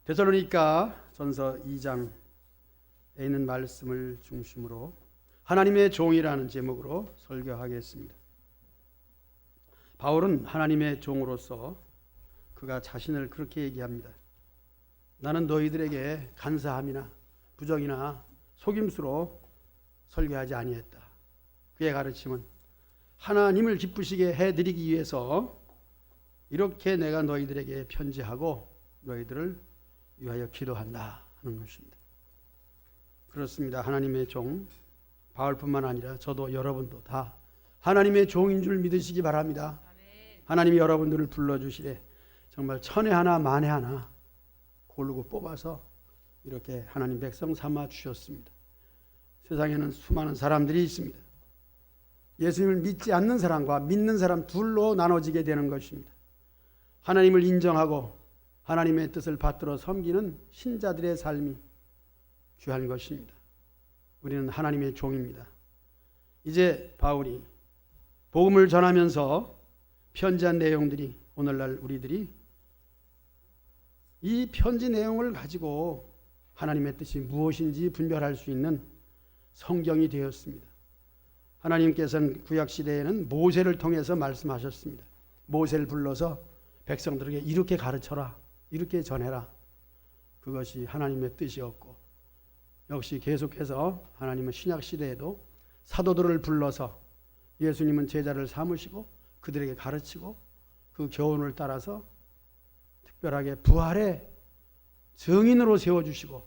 데살로니가 전서 2장에 있는 말씀을 중심으로 하나님의 종이라는 제목으로 설교하겠습니다. 바울은 하나님의 종으로서 그가 자신을 그렇게 얘기합니다. 나는 너희들에게 간사함이나 부정이나 속임수로 설교하지 아니했다. 그의 가르침은 하나님을 기쁘시게 해드리기 위해서 이렇게 내가 너희들에게 편지하고 너희들을 위하여 기도한다 하는 것입니다. 그렇습니다. 하나님의 종 바울뿐만 아니라 저도 여러분도 다 하나님의 종인 줄 믿으시기 바랍니다. 하나님이 여러분들을 불러주시되 정말 천에 하나 만에 하나 고르고 뽑아서 이렇게 하나님 백성 삼아 주셨습니다. 세상에는 수많은 사람들이 있습니다. 예수님을 믿지 않는 사람과 믿는 사람 둘로 나눠지게 되는 것입니다. 하나님을 인정하고 하나님의 뜻을 받들어 섬기는 신자들의 삶이 귀한 것입니다. 우리는 하나님의 종입니다. 이제 바울이 복음을 전하면서 편지한 내용들이 오늘날 우리들이 이 편지 내용을 가지고 하나님의 뜻이 무엇인지 분별할 수 있는 성경이 되었습니다. 하나님께서는 구약시대에는 모세를 통해서 말씀하셨습니다. 모세를 불러서 백성들에게 이렇게 가르쳐라, 이렇게 전해라. 그것이 하나님의 뜻이었고, 역시 계속해서 하나님은 신약시대에도 사도들을 불러서 예수님은 제자를 삼으시고 그들에게 가르치고 그 교훈을 따라서 특별하게 부활의 증인으로 세워주시고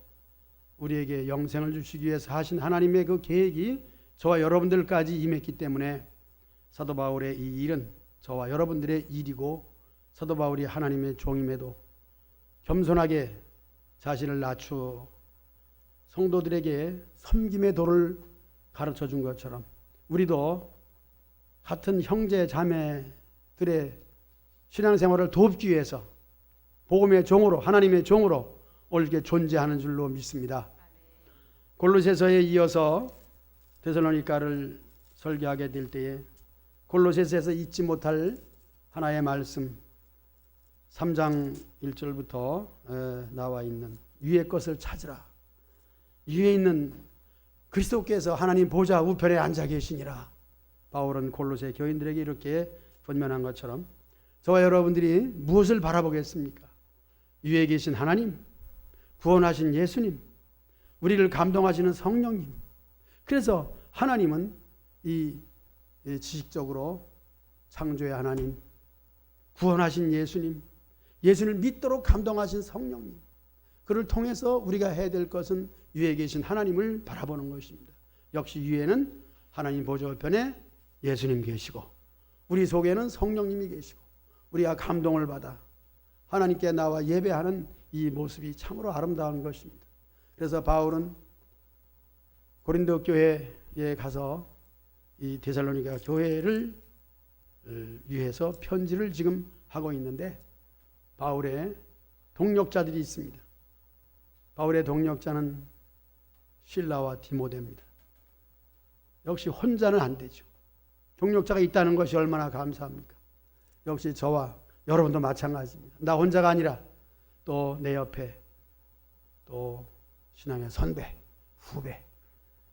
우리에게 영생을 주시기 위해서 하신 하나님의 그 계획이 저와 여러분들까지 임했기 때문에 사도 바울의 이 일은 저와 여러분들의 일이고, 사도 바울이 하나님의 종임에도 겸손하게 자신을 낮추어 성도들에게 섬김의 도를 가르쳐 준 것처럼 우리도 같은 형제 자매들의 신앙생활을 돕기 위해서 복음의 종으로, 하나님의 종으로 옳게 존재하는 줄로 믿습니다. 골로새서에 이어서 데살로니가를 설교하게 될 때에 골로새서에서 잊지 못할 하나의 말씀 3장 1절부터 나와 있는 위의 것을 찾으라. 위에 있는 그리스도께서 하나님 보좌 우편에 앉아 계시니라. 바울은 골로새 교인들에게 이렇게 권면한 것처럼 저와 여러분들이 무엇을 바라보겠습니까? 위에 계신 하나님, 구원하신 예수님, 우리를 감동하시는 성령님. 그래서 하나님은 이 지식적으로 창조의 하나님, 구원하신 예수님, 예수를 믿도록 감동하신 성령님, 그를 통해서 우리가 해야 될 것은 위에 계신 하나님을 바라보는 것입니다. 역시 위에는 하나님 보좌 우편에 예수님 계시고 우리 속에는 성령님이 계시고 우리가 감동을 받아 하나님께 나와 예배하는 이 모습이 참으로 아름다운 것입니다. 그래서 바울은 고린도 교회에 가서 이 데살로니가 교회를 위해서 편지를 지금 하고 있는데 바울의 동력자들이 있습니다. 바울의 동력자는 실라와 디모데입니다. 역시 혼자는 안 되죠. 동력자가 있다는 것이 얼마나 감사합니까? 역시 저와 여러분도 마찬가지입니다. 나 혼자가 아니라 또 내 옆에 또 신앙의 선배, 후배,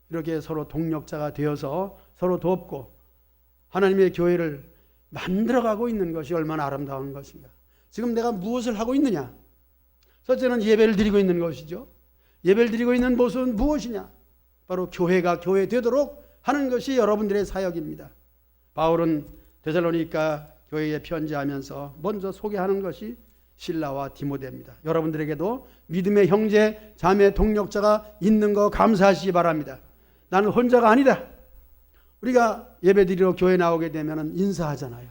이렇게 서로 동력자가 되어서 서로 돕고 하나님의 교회를 만들어가고 있는 것이 얼마나 아름다운 것인가. 지금 내가 무엇을 하고 있느냐? 첫째는 예배를 드리고 있는 것이죠. 예배를 드리고 있는 모습은 무엇이냐? 바로 교회가 교회 되도록 하는 것이 여러분들의 사역입니다. 바울은 데살로니가 교회에 편지하면서 먼저 소개하는 것이 실라와 디모데입니다. 여러분들에게도 믿음의 형제, 자매, 동력자가 있는 거 감사하시기 바랍니다. 나는 혼자가 아니다. 우리가 예배드리러 교회 나오게 되면 인사하잖아요.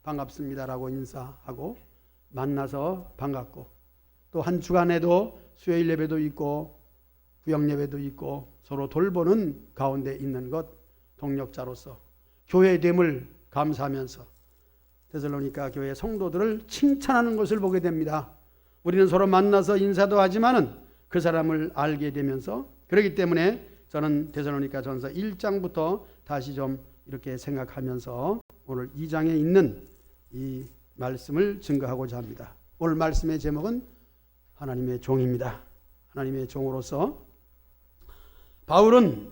반갑습니다라고 인사하고 만나서 반갑고 또 한 주간에도 수요일 예배도 있고 구역 예배도 있고 서로 돌보는 가운데 있는 것, 동력자로서 교회됨을 감사하면서 데살로니가 교회 성도들을 칭찬하는 것을 보게 됩니다. 우리는 서로 만나서 인사도 하지만은 그 사람을 알게 되면서, 그렇기 때문에 저는 데살로니가 전서 1장부터 다시 좀 이렇게 생각하면서 오늘 2장에 있는 이 말씀을 증거하고자 합니다. 오늘 말씀의 제목은 하나님의 종입니다. 하나님의 종으로서 바울은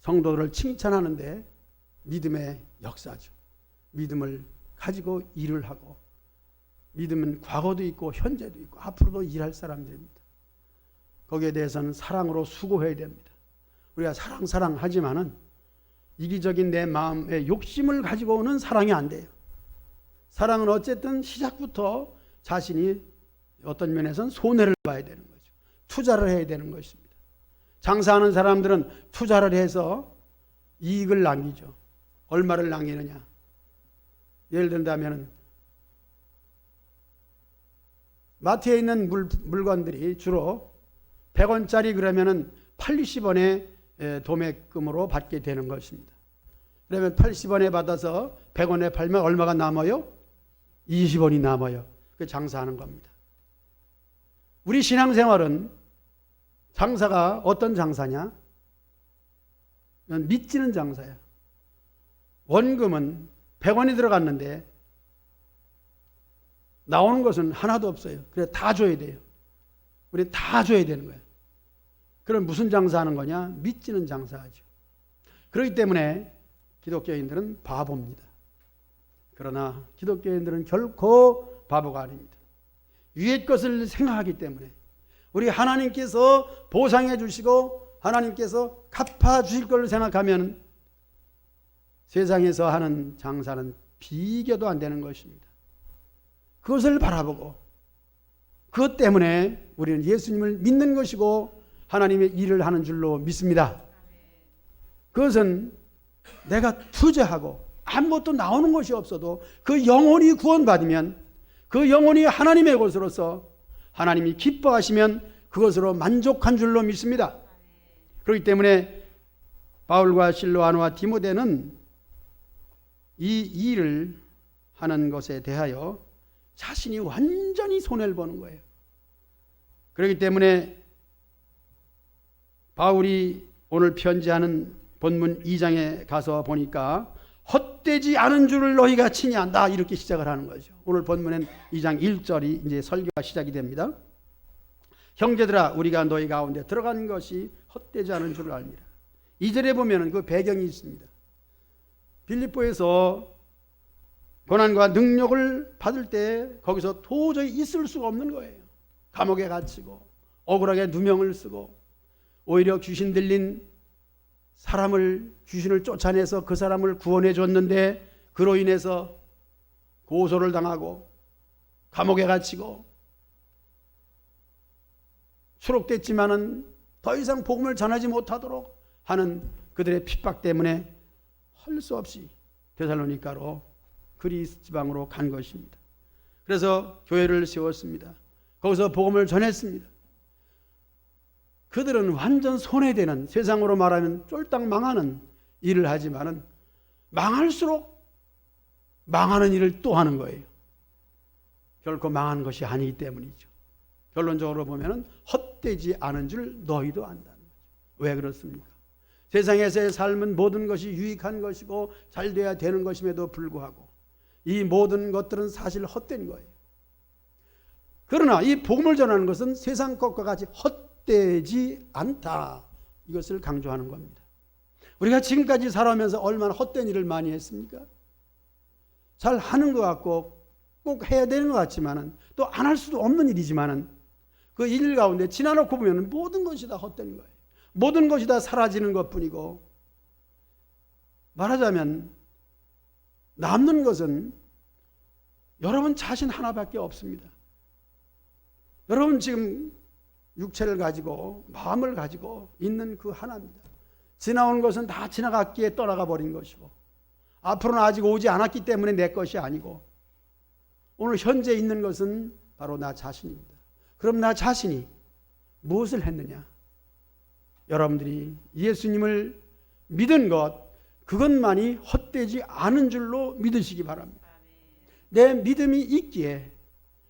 성도들을 칭찬하는데 믿음의 역사죠. 믿음을 가지고 일을 하고, 믿음은 과거도 있고 현재도 있고 앞으로도 일할 사람들입니다. 거기에 대해서는 사랑으로 수고해야 됩니다. 우리가 사랑 하지만은 이기적인 내 마음의 욕심을 가지고 오는 사랑이 안 돼요. 사랑은 어쨌든 시작부터 자신이 어떤 면에서는 손해를 봐야 되는 거죠. 투자를 해야 되는 것입니다. 장사하는 사람들은 투자를 해서 이익을 남기죠. 얼마를 남기느냐. 예를 든다면 마트에 있는 물건들이 주로 100원짜리 그러면은 80원의 도매금으로 받게 되는 것입니다. 그러면 80원에 받아서 100원에 팔면 얼마가 남아요? 20원이 남아요. 그 장사하는 겁니다. 우리 신앙생활은 장사가 어떤 장사냐? 믿지는 장사야. 원금은 100원이 들어갔는데 나오는 것은 하나도 없어요. 그래서 다 줘야 돼요. 우리 다 줘야 되는 거예요. 그럼 무슨 장사하는 거냐? 믿지는 장사하죠. 그렇기 때문에 기독교인들은 바보입니다. 그러나 기독교인들은 결코 바보가 아닙니다. 위의 것을 생각하기 때문에 우리 하나님께서 보상해 주시고 하나님께서 갚아 주실 걸 생각하면 세상에서 하는 장사는 비교도 안 되는 것입니다. 그것을 바라보고 그것 때문에 우리는 예수님을 믿는 것이고 하나님의 일을 하는 줄로 믿습니다. 그것은 내가 투자하고 아무것도 나오는 것이 없어도 그 영혼이 구원받으면 그 영혼이 하나님의 것으로서 하나님이 기뻐하시면 그것으로 만족한 줄로 믿습니다. 그렇기 때문에 바울과 실로아노와 디모데는 이 일을 하는 것에 대하여 자신이 완전히 손해를 보는 거예요. 그렇기 때문에 바울이 오늘 편지하는 본문 2장에 가서 보니까 헛되지 않은 줄을 너희가 친히 안다 이렇게 시작을 하는 거죠. 오늘 본문은 2장 1절이 이제 설교가 시작이 됩니다. 형제들아 우리가 너희 가운데 들어간 것이 헛되지 않은 줄을 알미라. 2절에 보면 그 배경이 있습니다. 빌립보에서 고난과 능력을 받을 때 거기서 도저히 있을 수가 없는 거예요. 감옥에 갇히고 억울하게 누명을 쓰고 오히려 귀신 들린 귀신을 쫓아내서 그 사람을 구원해 줬는데 그로 인해서 고소를 당하고 감옥에 갇히고 수록됐지만은 더 이상 복음을 전하지 못하도록 하는 그들의 핍박 때문에 할 수 없이 데살로니가로 그리스 지방으로 간 것입니다. 그래서 교회를 세웠습니다. 거기서 복음을 전했습니다. 그들은 완전 손해되는, 세상으로 말하면 쫄딱 망하는 일을 하지만은 망할수록 망하는 일을 또 하는 거예요. 결코 망한 것이 아니기 때문이죠. 결론적으로 보면은 헛되지 않은 줄 너희도 안다는 거죠. 왜 그렇습니까? 세상에서의 삶은 모든 것이 유익한 것이고 잘 돼야 되는 것임에도 불구하고 이 모든 것들은 사실 헛된 거예요. 그러나 이 복음을 전하는 것은 세상 것과 같이 헛되지 않다. 이것을 강조하는 겁니다. 우리가 지금까지 살아오면서 얼마나 헛된 일을 많이 했습니까? 잘 하는 것 같고 꼭 해야 되는 것 같지만은 또 안 할 수도 없는 일이지만은 그 일 가운데 지나놓고 보면 모든 것이 다 헛된 거예요. 모든 것이 다 사라지는 것뿐이고 말하자면 남는 것은 여러분 자신 하나밖에 없습니다. 여러분 지금 육체를 가지고 마음을 가지고 있는 그 하나입니다. 지나온 것은 다 지나갔기에 떠나가 버린 것이고 앞으로는 아직 오지 않았기 때문에 내 것이 아니고 오늘 현재 있는 것은 바로 나 자신입니다. 그럼 나 자신이 무엇을 했느냐? 여러분들이 예수님을 믿은 것 그것만이 헛되지 않은 줄로 믿으시기 바랍니다. 내 믿음이 있기에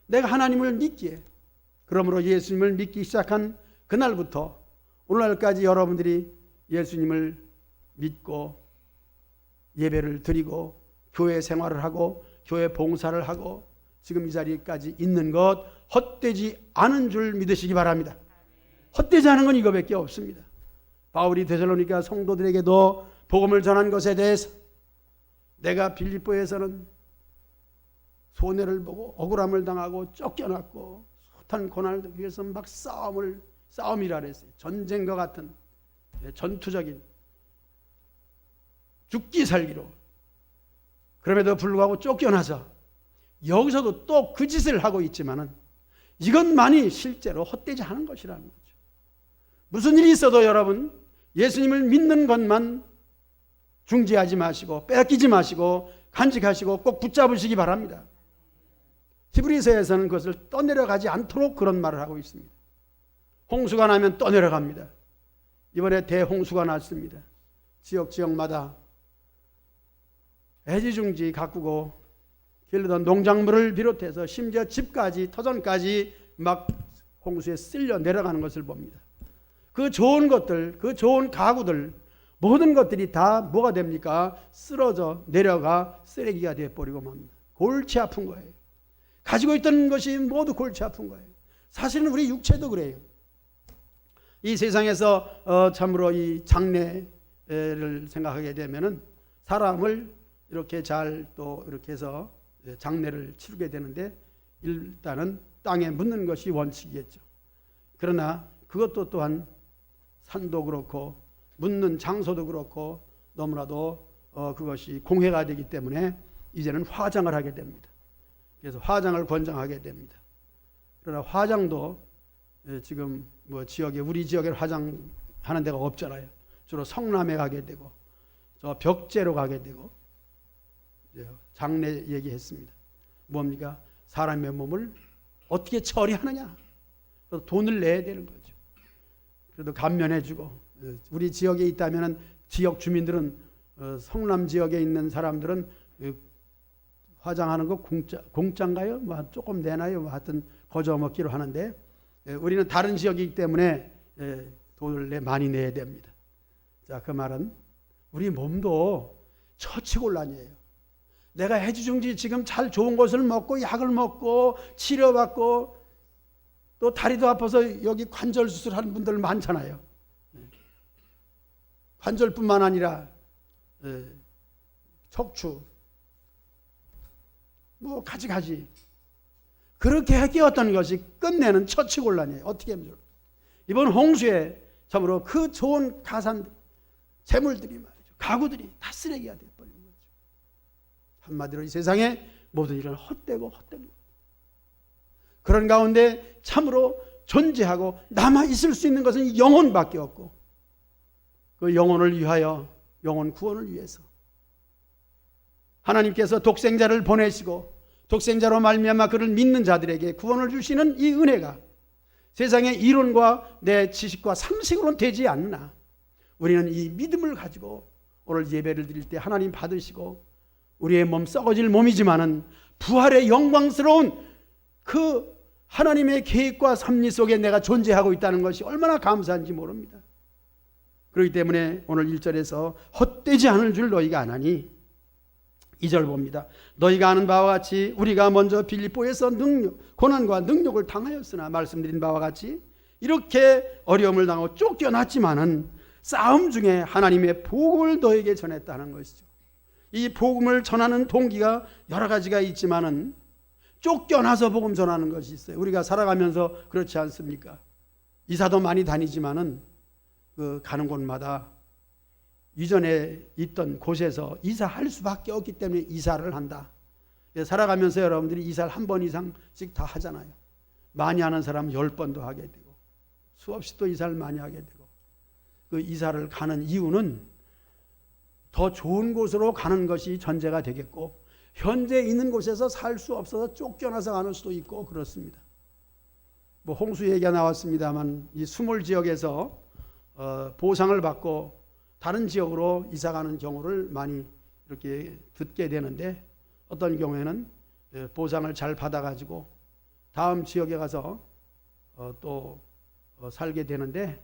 내가 하나님을 믿기에 그러므로 예수님을 믿기 시작한 그날부터 오늘날까지 여러분들이 예수님을 믿고 예배를 드리고 교회 생활을 하고 교회 봉사를 하고 지금 이 자리까지 있는 것 헛되지 않은 줄 믿으시기 바랍니다. 헛되지 않은 건 이거밖에 없습니다. 바울이 데살로니가 성도들에게도 복음을 전한 것에 대해서 내가 빌립보에서는 손해를 보고 억울함을 당하고 쫓겨났고 숱한 고난을 위해서 막 싸움이라 그랬어요. 전쟁과 같은 전투적인 죽기 살기로. 그럼에도 불구하고 쫓겨나서 여기서도 또 그 짓을 하고 있지만은 이것만이 실제로 헛되지 않은 것이라는 거죠. 무슨 일이 있어도 여러분 예수님을 믿는 것만 중지하지 마시고 빼앗기지 마시고 간직하시고 꼭 붙잡으시기 바랍니다. 히브리서에서는 그것을 떠내려가지 않도록 그런 말을 하고 있습니다. 홍수가 나면 떠내려갑니다. 이번에 대홍수가 났습니다. 지역마다 애지중지 가꾸고 길르던 농작물을 비롯해서 심지어 집까지 터전까지 막 홍수에 쓸려 내려가는 것을 봅니다. 그 좋은 것들, 그 좋은 가구들 모든 것들이 다 뭐가 됩니까? 쓰러져 내려가 쓰레기가 되어버리고 맙니다. 골치 아픈 거예요. 가지고 있던 것이 모두 골치 아픈 거예요. 사실은 우리 육체도 그래요. 이 세상에서 참으로 이 장례를 생각하게 되면은 사람을 이렇게 잘 또 이렇게 해서 장례를 치르게 되는데 일단은 땅에 묻는 것이 원칙이겠죠. 그러나 그것도 또한 산도 그렇고 묻는 장소도 그렇고 너무나도 그것이 공해가 되기 때문에 이제는 화장을 하게 됩니다. 그래서 화장을 권장하게 됩니다. 그러나 화장도 지금 뭐 지역에 우리 지역에 화장하는 데가 없잖아요. 주로 성남에 가게 되고 저 벽제로 가게 되고 장례 얘기했습니다. 뭡니까? 사람의 몸을 어떻게 처리하느냐? 돈을 내야 되는 거죠. 그래도 감면해주고 우리 지역에 있다면 지역 주민들은 성남 지역에 있는 사람들은 화장하는 거 공짜인가요? 뭐 조금 내나요? 뭐 하여튼 거저 먹기로 하는데 우리는 다른 지역이기 때문에 돈을 많이 내야 됩니다. 자, 그 말은 우리 몸도 처치곤란이에요. 내가 해주중지 지금 잘 좋은 것을 먹고 약을 먹고 치료받고 또 다리도 아파서 여기 관절 수술하는 분들 많잖아요. 관절뿐만 아니라 척추 뭐 가지 그렇게 깨웠던 것이 끝내는 처치곤란이에요. 어떻게 하면 좋을까요? 이번 홍수에 참으로 그 좋은 가산 재물들이 말이죠. 가구들이 다 쓰레기가 되어버린 거죠. 한마디로 이 세상에 모든 일은 헛되고 헛된 것. 그런 가운데 참으로 존재하고 남아있을 수 있는 것은 영혼밖에 없고 그 영혼을 위하여 영혼 구원을 위해서 하나님께서 독생자를 보내시고 독생자로 말미암아 그를 믿는 자들에게 구원을 주시는 이 은혜가 세상의 이론과 내 지식과 상식으로는 되지 않으나 우리는 이 믿음을 가지고 오늘 예배를 드릴 때 하나님 받으시고 우리의 몸 썩어질 몸이지만은 부활의 영광스러운 그 하나님의 계획과 섭리 속에 내가 존재하고 있다는 것이 얼마나 감사한지 모릅니다. 그렇기 때문에 오늘 1절에서 헛되지 않을 줄 너희가 아나니 2절 봅니다. 너희가 아는 바와 같이 우리가 먼저 빌립보에서 고난과 능력을 당하였으나 말씀드린 바와 같이 이렇게 어려움을 당하고 쫓겨났지만은 싸움 중에 하나님의 복음을 너에게 전했다는 것이죠. 이 복음을 전하는 동기가 여러 가지가 있지만은 쫓겨나서 복음 전하는 것이 있어요. 우리가 살아가면서 그렇지 않습니까? 이사도 많이 다니지만은 그 가는 곳마다 이전에 있던 곳에서 이사할 수밖에 없기 때문에 이사를 한다. 살아가면서 여러분들이 이사를 한 번 이상씩 다 하잖아요. 많이 하는 사람은 10번도 하게 되고 수없이 또 이사를 많이 하게 되고 그 이사를 가는 이유는 더 좋은 곳으로 가는 것이 전제가 되겠고 현재 있는 곳에서 살 수 없어서 쫓겨나서 가는 수도 있고 그렇습니다. 뭐 홍수 얘기가 나왔습니다만 이 수몰 지역에서 보상을 받고 다른 지역으로 이사 가는 경우를 많이 이렇게 듣게 되는데 어떤 경우에는 보상을 잘 받아가지고 다음 지역에 가서 또 살게 되는데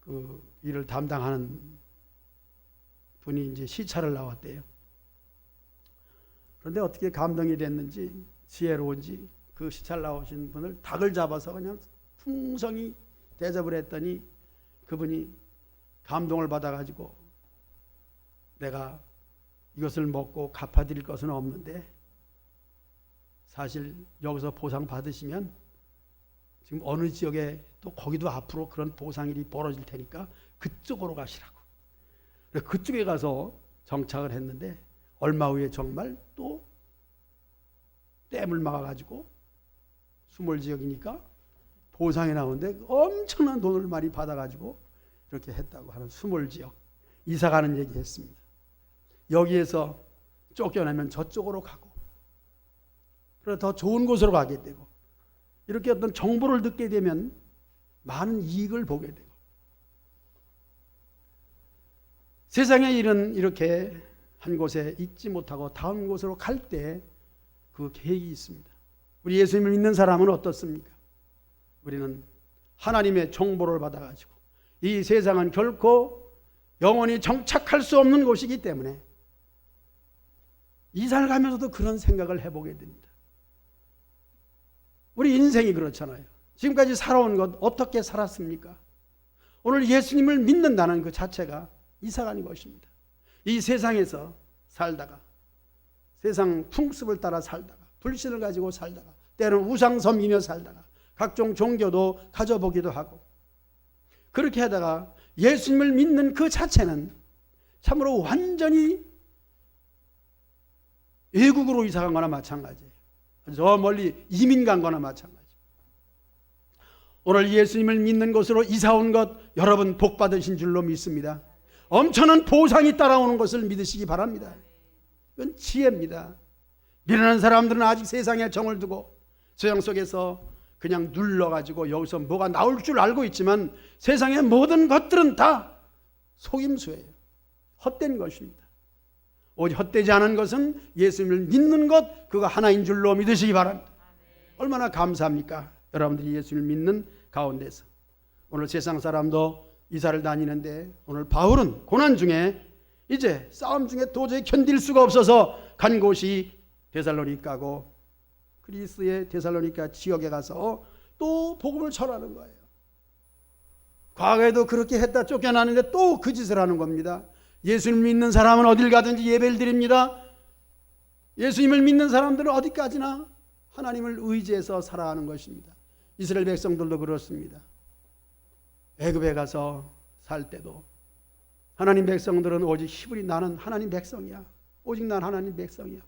그 일을 담당하는 분이 이제 시차를 나왔대요. 그런데 어떻게 감동이 됐는지 지혜로운지 그 시찰 나오신 분을 닭을 잡아서 그냥 풍성히 대접을 했더니 그분이 감동을 받아가지고 내가 이것을 먹고 갚아드릴 것은 없는데 사실 여기서 보상 받으시면 지금 어느 지역에 또 거기도 앞으로 그런 보상일이 벌어질 테니까 그쪽으로 가시라고. 그래서 그쪽에 가서 정착을 했는데 얼마 후에 정말 또 댐을 막아가지고 수몰 지역이니까 보상이 나오는데 엄청난 돈을 많이 받아가지고 이렇게 했다고 하는 수몰 지역 이사가는 얘기 했습니다. 여기에서 쫓겨나면 저쪽으로 가고 그래서 더 좋은 곳으로 가게 되고 이렇게 어떤 정보를 듣게 되면 많은 이익을 보게 되고 세상의 일은 이렇게 한 곳에 있지 못하고 다음 곳으로 갈 때 그 계획이 있습니다. 우리 예수님을 믿는 사람은 어떻습니까? 우리는 하나님의 정보를 받아가지고 이 세상은 결코 영원히 정착할 수 없는 곳이기 때문에 이사를 가면서도 그런 생각을 해보게 됩니다. 우리 인생이 그렇잖아요. 지금까지 살아온 것 어떻게 살았습니까? 오늘 예수님을 믿는다는 그 자체가 이사가는 것입니다. 이 세상에서 살다가 세상 풍습을 따라 살다가 불신을 가지고 살다가 때로는 우상 섬기며 살다가 각종 종교도 가져보기도 하고 그렇게 하다가 예수님을 믿는 그 자체는 참으로 완전히 외국으로 이사간 거나 마찬가지예요. 저 멀리 이민 간 거나 마찬가지예요. 오늘 예수님을 믿는 곳으로 이사 온 것 여러분 복 받으신 줄로 믿습니다. 엄청난 보상이 따라오는 것을 믿으시기 바랍니다. 이건 지혜입니다. 미련한 사람들은 아직 세상에 정을 두고 세상 속에서 그냥 눌러가지고 여기서 뭐가 나올 줄 알고 있지만 세상의 모든 것들은 다 속임수예요. 헛된 것입니다. 오직 헛되지 않은 것은 예수님을 믿는 것 그거 하나인 줄로 믿으시기 바랍니다. 얼마나 감사합니까? 여러분들이 예수님을 믿는 가운데서 오늘 세상 사람도 이사를 다니는데 오늘 바울은 고난 중에 이제 싸움 중에 도저히 견딜 수가 없어서 간 곳이 데살로니가고 그리스의 데살로니가 지역에 가서 또 복음을 전하는 거예요. 과거에도 그렇게 했다 쫓겨나는데 또 그 짓을 하는 겁니다. 예수님을 믿는 사람은 어딜 가든지 예배를 드립니다. 예수님을 믿는 사람들은 어디까지나 하나님을 의지해서 살아가는 것입니다. 이스라엘 백성들도 그렇습니다. 애굽에 가서 살 때도 하나님 백성들은 오직 히브리 나는 하나님 백성이야. 오직 난 하나님 백성이야.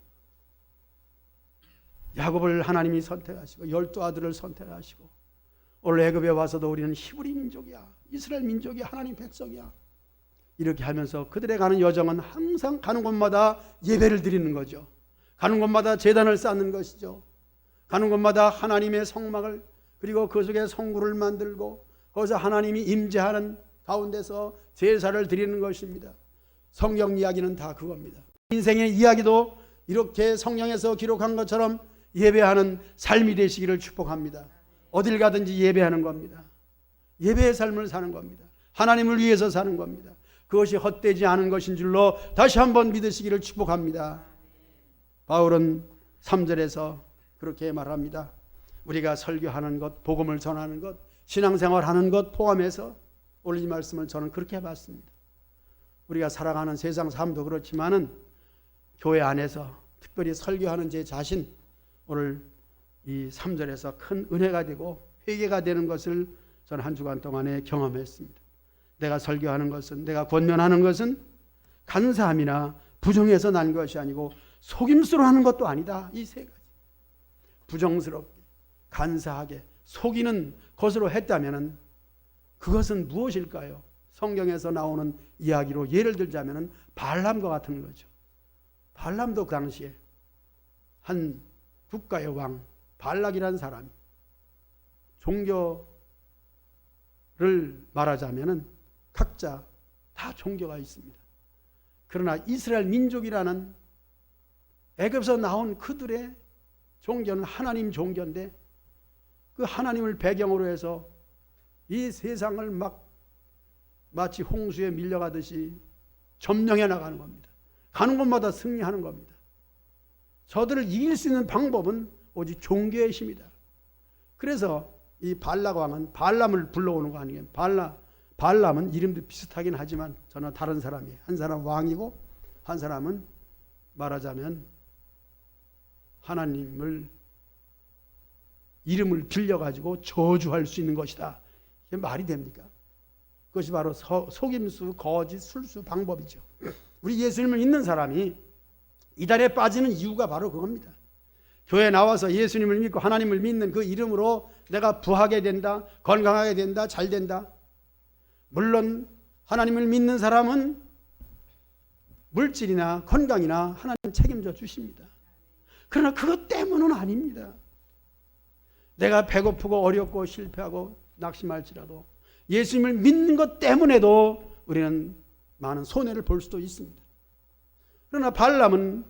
야곱을 하나님이 선택하시고 12 아들을 선택하시고 오늘 애굽에 와서도 우리는 히브리 민족이야. 이스라엘 민족이 하나님 백성이야. 이렇게 하면서 그들의 가는 여정은 항상 가는 곳마다 예배를 드리는 거죠. 가는 곳마다 제단을 쌓는 것이죠. 가는 곳마다 하나님의 성막을 그리고 그 속에 성구를 만들고 거기서 하나님이 임재하는 가운데서 제사를 드리는 것입니다. 성경 이야기는 다 그겁니다. 인생의 이야기도 이렇게 성경에서 기록한 것처럼 예배하는 삶이 되시기를 축복합니다. 어딜 가든지 예배하는 겁니다. 예배의 삶을 사는 겁니다. 하나님을 위해서 사는 겁니다. 그것이 헛되지 않은 것인 줄로 다시 한번 믿으시기를 축복합니다. 바울은 3절에서 그렇게 말합니다. 우리가 설교하는 것, 복음을 전하는 것, 신앙생활하는 것 포함해서 오늘 이 말씀을 저는 그렇게 봤습니다. 우리가 살아가는 세상 삶도 그렇지만은 교회 안에서 특별히 설교하는 제 자신 오늘 이 3절에서 큰 은혜가 되고 회개가 되는 것을 저는 한 주간 동안에 경험했습니다. 내가 설교하는 것은 내가 권면하는 것은 간사함이나 부정해서 난 것이 아니고 속임수로 하는 것도 아니다. 이 세 가지. 부정스럽게 간사하게 속이는 것으로 했다면 그것은 무엇일까요? 성경에서 나오는 이야기로 예를 들자면 발람과 같은 거죠. 발람도 그 당시에 한 국가의 왕 발락이라는 사람이 종교를 말하자면 각자 다 종교가 있습니다. 그러나 이스라엘 민족이라는 애굽에서 나온 그들의 종교는 하나님 종교인데 그 하나님을 배경으로 해서 이 세상을 막 마치 홍수에 밀려가듯이 점령해 나가는 겁니다. 가는 곳마다 승리하는 겁니다. 저들을 이길 수 있는 방법은 오직 종교의 힘이다. 그래서 이 발락 왕은 발람을 불러오는 거 아니에요. 발람은 이름도 비슷하긴 하지만 전혀 다른 사람이에요. 한 사람은 왕이고 한 사람은 말하자면 하나님을 이름을 빌려가지고 저주할 수 있는 것이다. 이게 말이 됩니까? 그것이 바로 속임수, 거짓, 술수 방법이죠. 우리 예수님을 믿는 사람이 이달에 빠지는 이유가 바로 그겁니다. 교회에 나와서 예수님을 믿고 하나님을 믿는 그 이름으로 내가 부하게 된다, 건강하게 된다, 잘 된다. 물론 하나님을 믿는 사람은 물질이나 건강이나 하나님 책임져 주십니다. 그러나 그것 때문은 아닙니다. 내가 배고프고 어렵고 실패하고 낙심할지라도 예수님을 믿는 것 때문에도 우리는 많은 손해를 볼 수도 있습니다. 그러나 발람은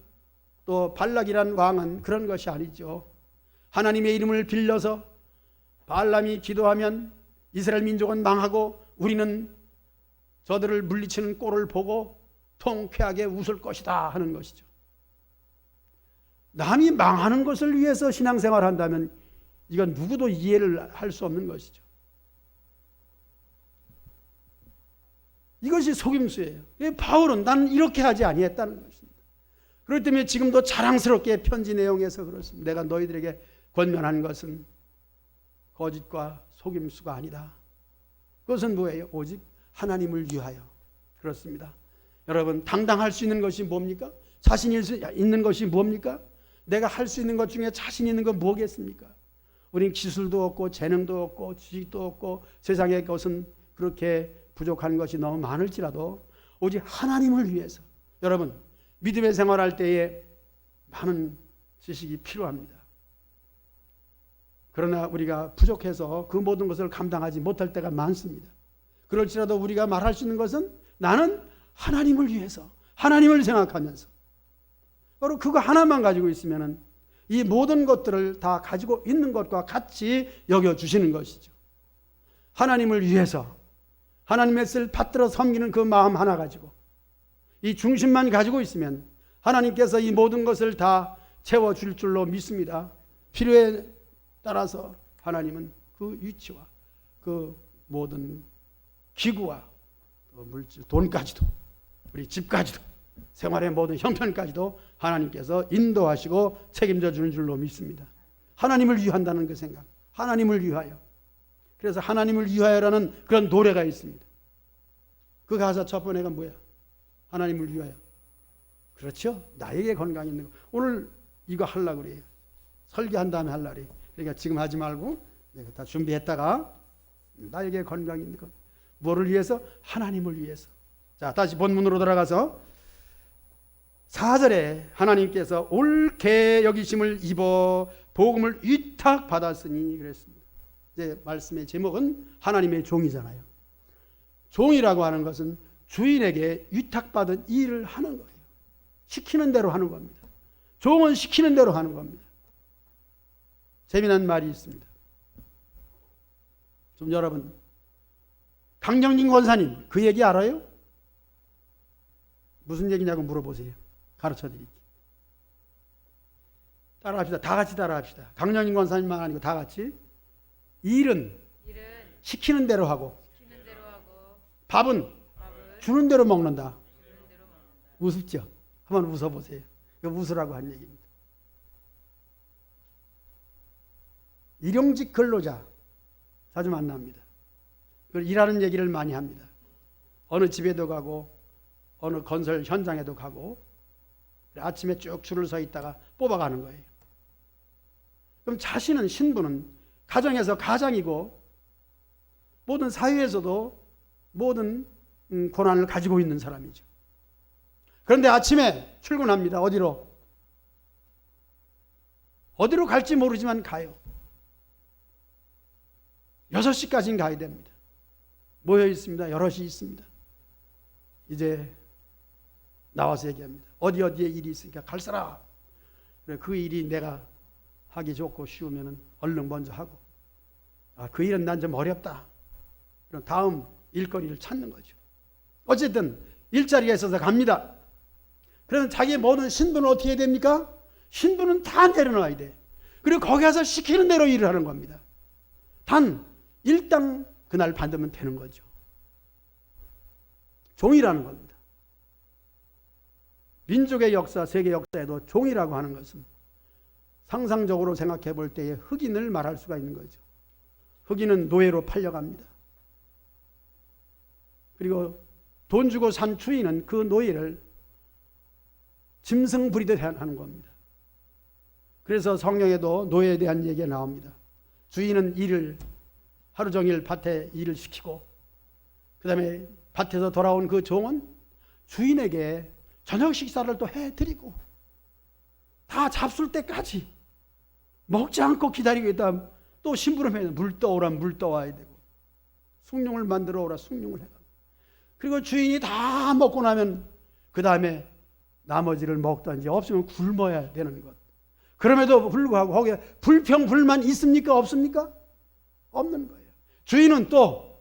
또 발락이란 왕은 그런 것이 아니죠. 하나님의 이름을 빌려서 발람이 기도하면 이스라엘 민족은 망하고 우리는 저들을 물리치는 꼴을 보고 통쾌하게 웃을 것이다 하는 것이죠. 남이 망하는 것을 위해서 신앙생활을 한다면 이건 누구도 이해를 할 수 없는 것이죠. 이것이 속임수예요. 바울은 나는 이렇게 하지 아니했다는 것입니다. 그렇기 때문에 지금도 자랑스럽게 편지 내용에서 그렇습니다. 내가 너희들에게 권면한 것은 거짓과 속임수가 아니다. 그것은 뭐예요? 오직 하나님을 위하여. 그렇습니다. 여러분, 당당할 수 있는 것이 뭡니까? 자신 있는 것이 뭡니까? 내가 할 수 있는 것 중에 자신 있는 건 뭐겠습니까? 우리는 기술도 없고 재능도 없고 지식도 없고 세상의 것은 그렇게 부족한 것이 너무 많을지라도 오직 하나님을 위해서. 여러분, 믿음의 생활할 때에 많은 지식이 필요합니다. 그러나 우리가 부족해서 그 모든 것을 감당하지 못할 때가 많습니다. 그럴지라도 우리가 말할 수 있는 것은 나는 하나님을 위해서, 하나님을 생각하면서 바로 그거 하나만 가지고 있으면 이 모든 것들을 다 가지고 있는 것과 같이 여겨주시는 것이죠. 하나님을 위해서 하나님의 뜻을 받들어 섬기는 그 마음 하나 가지고 이 중심만 가지고 있으면 하나님께서 이 모든 것을 다 채워줄 줄로 믿습니다. 필요에 따라서 하나님은 그 위치와 그 모든 기구와 물질, 돈까지도 우리 집까지도 생활의 모든 형편까지도 하나님께서 인도하시고 책임져 주는 줄로 믿습니다. 하나님을 위한다는 그 생각, 하나님을 위하여. 그래서 하나님을 위하여라는 그런 노래가 있습니다. 그 가사 첫 번째가 뭐야? 하나님을 위하여. 그렇죠? 나에게 건강이 있는 거. 오늘 이거 하려고 그래요. 설교한 다음에 할 날이. 그러니까 지금 하지 말고 내가 다 준비했다가 나에게 건강이 있는 것. 뭐를 위해서? 하나님을 위해서. 자, 다시 본문으로 돌아가서 4절에 하나님께서 옳게 여기심을 입어 복음을 위탁받았으니 그랬습니다. 이제 말씀의 제목은 하나님의 종이잖아요. 종이라고 하는 것은 주인에게 위탁받은 일을 하는 거예요. 시키는 대로 하는 겁니다. 종은 시키는 대로 하는 겁니다. 재미난 말이 있습니다. 좀 여러분, 강정진 권사님 그 얘기 알아요? 무슨 얘기냐고 물어보세요. 가르쳐 드릴게요. 따라합시다. 다 같이 따라합시다. 강정진 권사님만 아니고 다 같이. 일은 시키는 대로 하고, 밥은 주는 대로 먹는다. 우습죠? 한번 웃어보세요. 이거 웃으라고 한 얘기입니다. 일용직 근로자 자주 만납니다. 일하는 얘기를 많이 합니다. 어느 집에도 가고 어느 건설 현장에도 가고 아침에 쭉 줄을 서 있다가 뽑아가는 거예요. 그럼 자신은 신부는 가정에서 가장이고 모든 사회에서도 모든 고난을 가지고 있는 사람이죠. 그런데 아침에 출근합니다. 어디로 갈지 모르지만 가요. 6시까지는 가야 됩니다. 모여 있습니다. 여럿이 있습니다. 이제 나와서 얘기합니다. 어디에 일이 있으니까 갈 사람. 그 일이 내가 하기 좋고 쉬우면 얼른 먼저 하고, 그 일은 난 좀 어렵다. 그럼 다음 일거리를 찾는 거죠. 어쨌든 일자리가 있어서 갑니다. 그러면 자기의 모든 신분은 어떻게 해야 됩니까? 신부는 다 내려놔야 돼. 그리고 거기 가서 시키는 대로 일을 하는 겁니다. 단 일당 그날 받으면 되는 거죠. 종이라는 겁니다. 민족의 역사, 세계 역사에도 종이라고 하는 것은 상상적으로 생각해 볼 때에 흑인을 말할 수가 있는 거죠. 흑인은 노예로 팔려갑니다. 그리고 돈 주고 산 주인은 그 노예를 짐승 부리듯 하는 겁니다. 그래서 성경에도 노예에 대한 얘기가 나옵니다. 주인은 일을 하루 종일 밭에 일을 시키고 그 다음에 밭에서 돌아온 그 종은 주인에게 저녁 식사를 또 해드리고 다 잡술 때까지 먹지 않고 기다리고 있다. 또 심부름해야 돼. 물 떠오라 물 떠와야 되고 숭늉을 만들어 오라 숭늉을 해라. 그리고 주인이 다 먹고 나면 그 다음에 나머지를 먹든지 없으면 굶어야 되는 것. 그럼에도 불구하고 거기에 불평불만 있습니까? 없습니까? 없는 거예요. 주인은 또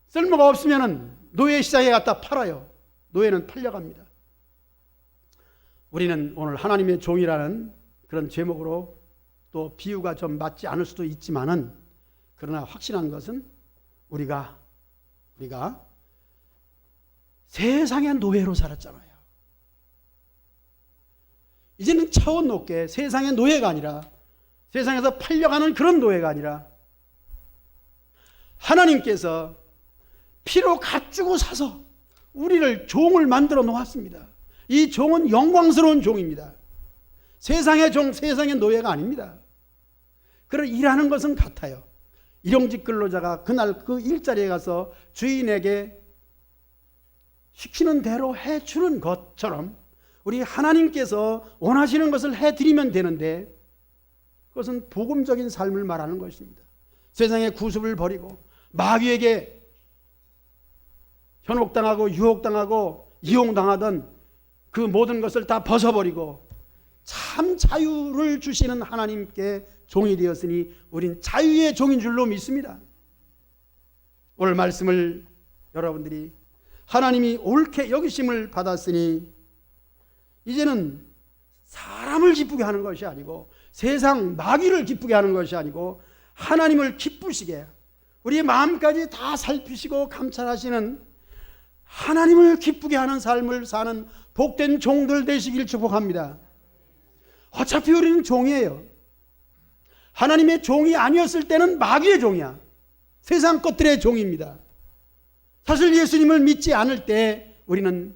쓸모가 없으면 노예 시장에 갖다 팔아요. 노예는 팔려갑니다. 우리는 오늘 하나님의 종이라는 그런 제목으로 또 비유가 좀 맞지 않을 수도 있지만은 그러나 확실한 것은 우리가 세상의 노예로 살았잖아요. 이제는 차원 높게 세상의 노예가 아니라 세상에서 팔려가는 그런 노예가 아니라 하나님께서 피로 값주고 사서 우리를 종을 만들어 놓았습니다. 이 종은 영광스러운 종입니다. 세상의 종, 세상의 노예가 아닙니다. 그런 일하는 것은 같아요. 일용직 근로자가 그날 그 일자리에 가서 주인에게 시키는 대로 해주는 것처럼 우리 하나님께서 원하시는 것을 해드리면 되는데 그것은 복음적인 삶을 말하는 것입니다. 세상의 구습을 버리고 마귀에게 현혹당하고 유혹당하고 이용당하던 그 모든 것을 다 벗어버리고 참 자유를 주시는 하나님께 종이 되었으니 우린 자유의 종인 줄로 믿습니다. 오늘 말씀을 여러분들이 하나님이 옳게 여기심을 받았으니 이제는 사람을 기쁘게 하는 것이 아니고 세상 마귀를 기쁘게 하는 것이 아니고 하나님을 기쁘시게 우리의 마음까지 다 살피시고 감찰하시는 하나님을 기쁘게 하는 삶을 사는 복된 종들 되시길 축복합니다. 어차피 우리는 종이에요. 하나님의 종이 아니었을 때는 마귀의 종이야. 세상 것들의 종입니다. 사실 예수님을 믿지 않을 때 우리는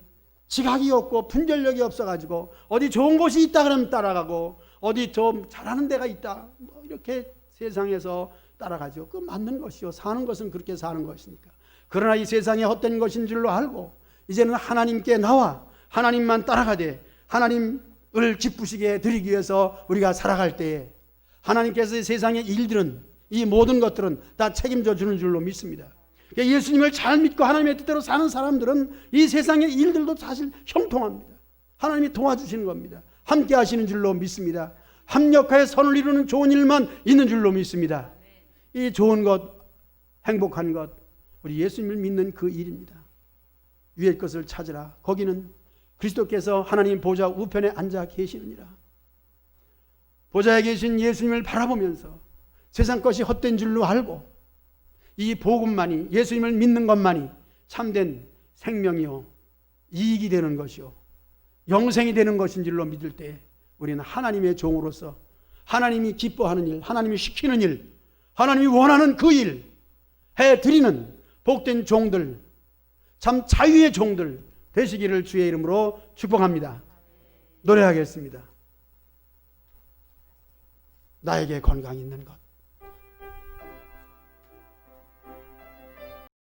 지각이 없고 분별력이 없어가지고 어디 좋은 곳이 있다 그러면 따라가고 어디 좀 잘하는 데가 있다 뭐 이렇게 세상에서 따라가죠. 그 맞는 것이요. 사는 것은 그렇게 사는 것이니까. 그러나 이 세상에 헛된 것인 줄로 알고 이제는 하나님께 나와 하나님만 따라가되 하나님을 기쁘시게 드리기 위해서 우리가 살아갈 때에 하나님께서 이 세상의 일들은 이 모든 것들은 다 책임져 주는 줄로 믿습니다. 예수님을 잘 믿고 하나님의 뜻대로 사는 사람들은 이 세상의 일들도 사실 형통합니다. 하나님이 도와주시는 겁니다. 함께 하시는 줄로 믿습니다. 합력하여 선을 이루는 좋은 일만 있는 줄로 믿습니다. 이 좋은 것, 행복한 것, 우리 예수님을 믿는 그 일입니다. 위의 것을 찾으라. 거기는 그리스도께서 하나님 보좌 우편에 앉아 계시느니라. 보좌에 계신 예수님을 바라보면서 세상 것이 헛된 줄로 알고 이 복음만이 예수님을 믿는 것만이 참된 생명이요 이익이 되는 것이요 영생이 되는 것인 줄로 믿을 때 우리는 하나님의 종으로서 하나님이 기뻐하는 일, 하나님이 시키는 일, 하나님이 원하는 그 일 해드리는 복된 종들, 참 자유의 종들 되시기를 주의 이름으로 축복합니다. 노래하겠습니다. 나에게 건강이 있는 것.